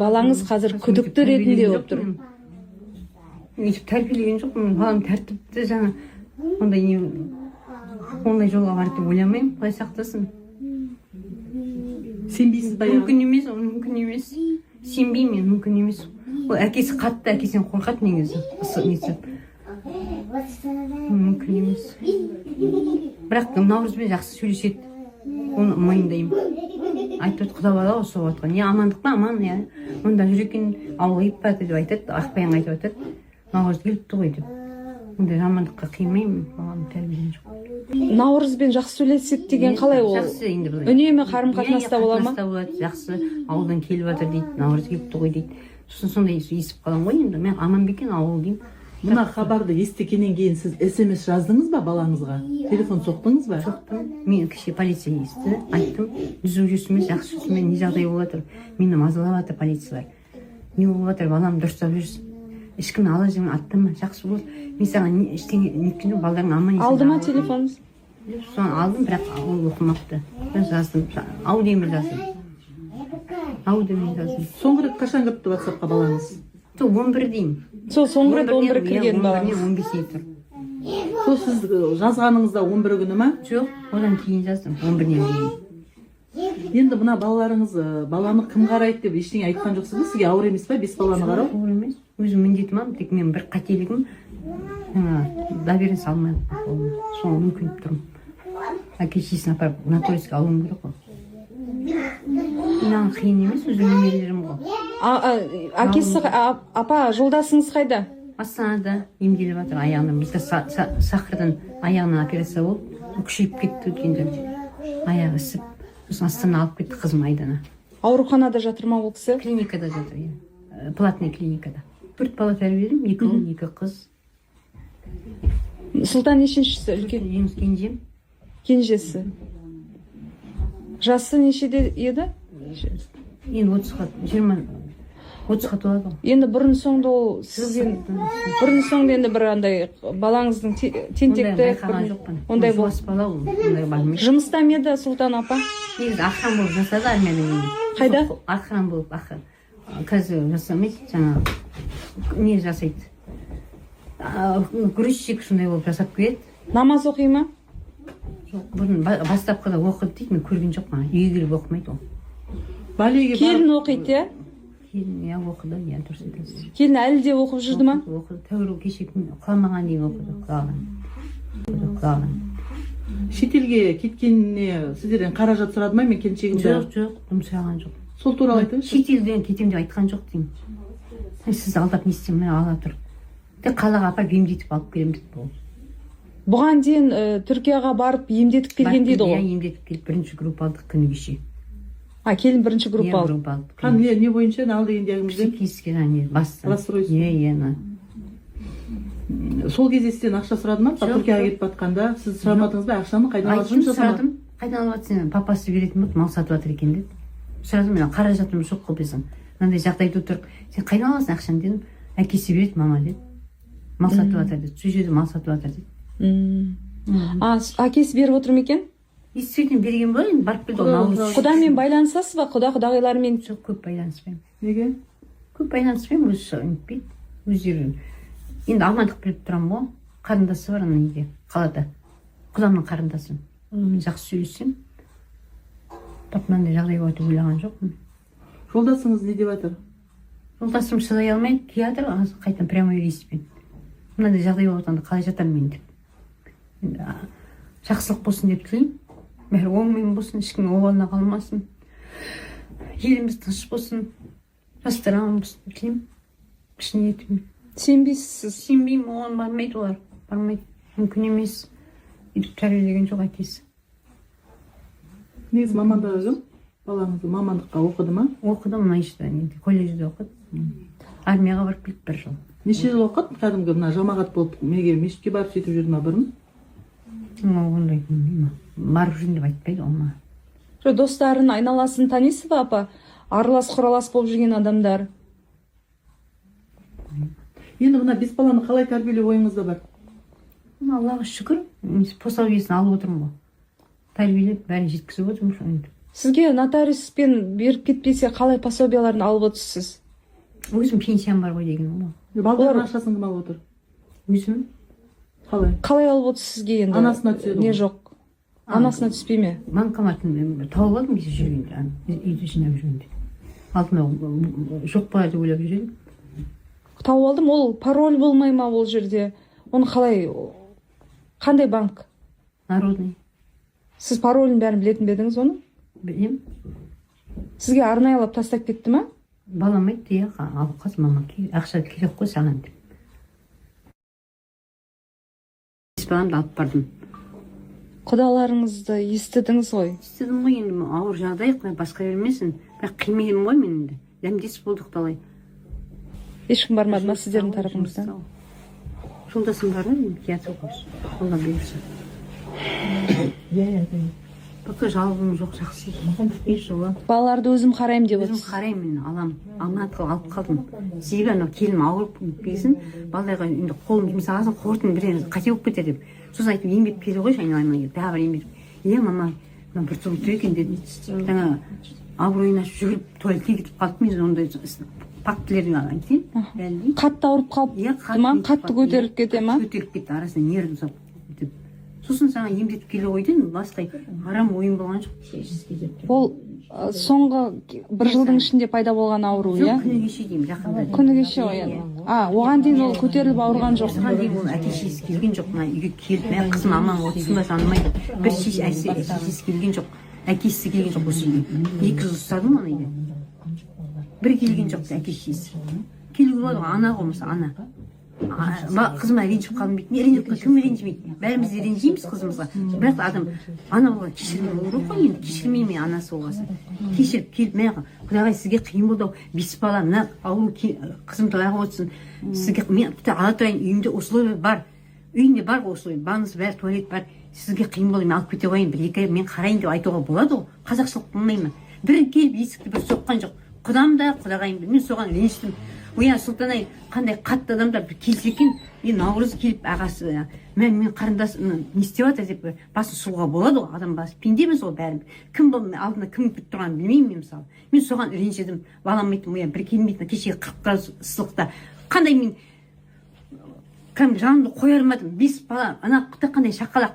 Балаңыз қазір күдікті ретінде отыр. Өйтіп тәрбиелеген жоқпын. Балам тәртіпті жаңа ондай жолға барады деп ойламаймын. Құдай сақтасын. Сенбейсіз ба? Мүмкін емес, мүмкін емес. Сенбеймін, мүмкін емес. Ол әкесі қатты, әкесінен қорқады негізі. Мүмкін емес. Бірақ Наурызбен жақсы сөйлеседі. Оны мойындаймын. Айтып құда бала ғой соғып отқан. Не амандық па, аман, иә. Онда жүр екен, ауылға ит барды деп айтады, Ақбаян айтып отады. Наурыз келіпті ғой деп. Ондай жамандыққа қимаймын, балам тәрбиелеген жоқ. Наурызбен жақсы сөйлеседі деген қалай ол? Жақсы енді бұл. Үнемі қарым-қатынаста бола ма? Жақсы, ауылдан келіп жатыр дейді, Наурыз келіпті ғой дейді. Сосын сондай естіп қалам ғой енді. Мен Аманбекен ауыл деймін. Мына хабарды естігеннен кейін сіз СМС жаздыңыз ба балаңызға? Телефон соқтыңыз ба? Соқтым. Мен кеше полиция естіді, айттым. Жүзу жүрсімен, жақсы жүрсімен не жағдай болып жатыр? Мені мазалап жатыр полициялар. Не болып жатыр? Балам дұрыстап жүрсін. Ешкім ала жүрмін, аттама, жақсы болды. Мен саған ештеңе неткен жоқ, балдарың аман есен. Алды ма телефоныңыз? Соны алдым, бірақ ол оқымапты. Мен жаздым, ау деймін жаздым. Ау деймін жаздым. Соңғы рет қашан кіріпті WhatsApp-қа балаңыз? 11 деймін. Сол соңғы рет 11 кірген балаңыз. 15-е тұр. Сол сіз жазғаныңызда 11 күні ма? Жоқ, одан кейін жаздым, 11-нен кейін. Енді мына балаларыңыз баланы кім қарайды деп ештеңе айтқан жоқсыз ба? Сізге ауыр емес па 5 баланы қарау? Ауыр емес. Өзім міндетім ам, тек мен бір қателігім доверенность алмай қолым. Соны мүмкініп тұрмын. Әке-шесін апарып нотариуске алуым керек қой. Маған қиын емес, өзім немерелерім ғой. Әкесі апа жолдасыңыз қайда? Астанада емделіп жатыр аяғынан. Бізде сахардан аяғынан операция болды. Күшейіп кетті енді. Аяғы ісіп. Сосын Астана алып кетті қызым Айдана. Ауруханада жатыр ма ол кісі? Клиникада жатыр, платный клиникада. 4 бала тәрбиеледім, 2 ұл, 2 қыз. Сұлтан нешіншісі? Үлкен Кенжем. Кенжесі. Жасы нешеде еді? Енді 30-ға толады ғой. Енді бұрын соңды ол сізден бұрын соңды енді бір андай балаңыздың тентекті ондай болас бала ол. Ондай бармайды. Жұмыста ма еді Сұлтан апа? Негізі охран болып жасады армияда. Қайда? Охран болып, қазір жасамайды, жаңа не жасайды. Грузчик сондай болып жасап келеді. Намаз оқи ма? Жоқ, бұрын бастапқыда оқыды дейді, мен көрген жоқпын. Үйге келіп оқымайды ол. Балеге Келін оқиды, иә? Келін оқыды, дұрыс айтасыз. Келін әлі де оқып жүрді ма? Оқыды, тәуір кеше құламаған дейін оқыды, құлаған. Шетелге кеткеніне сіздерден қаражат сұрады ма? Мен келіншегімді. Жоқ, дым сұраған жоқ. Сол туралы айтыңызшы. Шетелден кетем деп айтқан жоқ деймін. Сізді алдап не істеймін, мен ала тұр. Тек қалаға апарып емдетіп алып келемін дейді бұл. Бұған дейін Түркияға барып емдетіп келген дейді ғой. Емдетіп келіп бірінші группа алдық күні кеше. Келін бірінші группа алды. Не бойынша алды деген диагнозбен? Психический расстройство. Сол кезде сізден ақша сұрады ма? Түркияға кетіп жатқанда сіз сұрамадыңыз ба? Ақшаны қайдан алып сұрадым. Қайдан алып жатсың? Папасы беретін болды, мал сатып жатыр екен деп. Сұрадым, мен қаражатым жоқ қой біздің. Мынандай жағдайда отырып, сен қайдан аласың ақшаны дедім. Әкесі береді, мама деді. Мал сатып жатыр деді. Сол жерде мал сатып жатыр деді. Әкесі беріп отыр ма екен? Естіден берген бол, енді барып келді. Құдамен байланысасыз ба? Құдағылармен? Жоқ, көп байланыспаймын. Неге? Көп байланыспаймын, өздері. Енді амандық біліп тұрамын ғой. Қарындасы бар ана үйде, қалада. Құдамның қарындасы. Мен жақсы сөйлесем. Мынандай жағдай болады ойлаған жоқпын. Жолдасыңыз не деп жатыр? Жолдасым шыдай алмайды, келе жатыр, қайтадан прямой рейспен. Мынандай жағдай болып жатқанда қалай жатармын мен деп. Жақсылық болсын деп тілеймін. Бәрі оңмен болсын, ешкім обалына қалмасын. Еліміз тыныш болсын, жастар аман болсын деп тілеймін. Шын ниетіммен. Сенбейсіз? Сенбеймін, оған бармайды олар. Бармайды. Мүмкін емес. Үйдіп тәрбиелеген жоқ әкесі. Негізі мамандығы жоқ? Балаңызды мамандыққа оқыды ма? Оқыды, мына ішті, колледжде оқыды. Армияға барып келіп 1 жыл. Неше жыл оқыды? Кәдімгі мына жамағат болып, мешітке барып сөйтіп жүрді ма бұрын? Ондай барып жүрін деп айтпайды ол ма. Достарын, айналасын танисыз ба апа? Аралас құралас болып жүрген адамдар. Енді мына 5 баланы қалай тәрбиелеу ойыңызда бар? Аллаға шүкір, пособиесін алып отырмын ғой. Тәрбиелеп, бәрін жеткізіп отырмын. Сізге нотариуспен беріп кетпесе қалай пособияларын алып отырсыз? өзім пенсиям бар ғой деген ғой. Балдардың ақшасын кім алып отыр? Өзім Қалай алып отырсыз сізге енді? Анасына түседі Не ғой. жоқ? Анасына түспей ме? банкоматтан тауып алдым кеше жүргенде, үйді жинап жүргенде. Алтын жоқ па деп ойлап жүр едім. Тауып алдым, ол пароль болмай ма ол жерде? Оны қандай банк? Народный. Сіз паролін бәрін білетін бе едіңіз оны? Білем. Сізге арнайылап тастап кетті ма? Балам айтты, иә, алып қаз, мама, ақша керек қой саған деп. Баламды алып бардым. Құдаларыңызды естідіңіз ғой. Істедім ғой, енді ауыр жағдай, басқа бермесін. Бірақ қимедім ғой мен енді. Дәмдес болдық талай. Ешкім бармады ма сіздердің тарапыңыздан? Жолдасым бар ғой, театр оқушы. Олар берсе. Пока жалобым жоқ, жақсы. Еш жолы. Балаларды өзім қараймын деп Өзім отырсыз. қараймын, алам. Алматыға алып қалдым. Себебі анау келім ауырып келсін, балаларға енді қолым жұмсағасын қортын бірден қате болып кетер деп. Сосын айтып еңбек келе ғой, айналайма тағы бір еңбек. Мама, мына бір тұр екен деді. Жаңа абыройына жүгіріп туалетке кетіп қалды. Мен ондай фактілерді айтайын. Қатты ауырып қалыпты ма? Қатты көтеріліп кете ма? Көтеріліп кетті, арасында нерві ұзап кетіп. Сосын саған емдетіп келе қойдың, басқа арам ойын болған жоқ. Ол соңғы бір жылдың ішінде пайда болған ауру, иә? Күні кеше деймін, жақында. Күні кеше ғой енді. Оған дейін ол көтеріліп ауырған жоқ. Осыған дейін ол әке-шешесі келген жоқ, мына үйге келіп, мә қызым аман отырсын ба жанымайды. Бір әке-шешесі келген жоқ, әкесі келген жоқ осы үйге. 2 жыл ұстадым ана үйде. Бір келген жоқ әке-шешесі. Келуге болады ғой, ана ғой, мысалы ана. Қызыма ренжіп қалдым дейді. Ренжіп кім ренжімейді? Бәріміз де ренжиміз қызымызға. Бірақ адам ана болған кешірім болу ғой, енді кешірмей ме анасы болғасын. Кешіріп келіп, мә құдағай сізге қиын болды ау, 5 бала, мына ауру қызым талағы отырсын. Сізге мен ала тұрайын, үйімде условия бар. Үйінде бар ғой условия, ваннасы бар, туалет бар. Сізге қиын болды, мен алып кете қояйын, 1-2 ай мен қарайын деп айтуға болады ғой. Қазақшылық болмай ма? Бір келіп есікті бір соққан жоқ. Құдам да, құдағайым да, мен соған ренжідім. Оя Сұлтан-ай, қандай қатты адамдар бір келсе екен, Наурыз келіп ағасы, мен қарындасым не істеп жатыр деп басын сұлуға болады ғой, адам басы пендеміз ғой бәрін. Кім бұл алдында кім күтіп тұрғанын білмеймін мен мысалы. Мен соған ренжідім. Балам айттым, оя бір келмейтін кешегі 40 градус ыстықта. Қандай мен жанымды қоя алмадым. 5 бала, ана қандай шақалақ.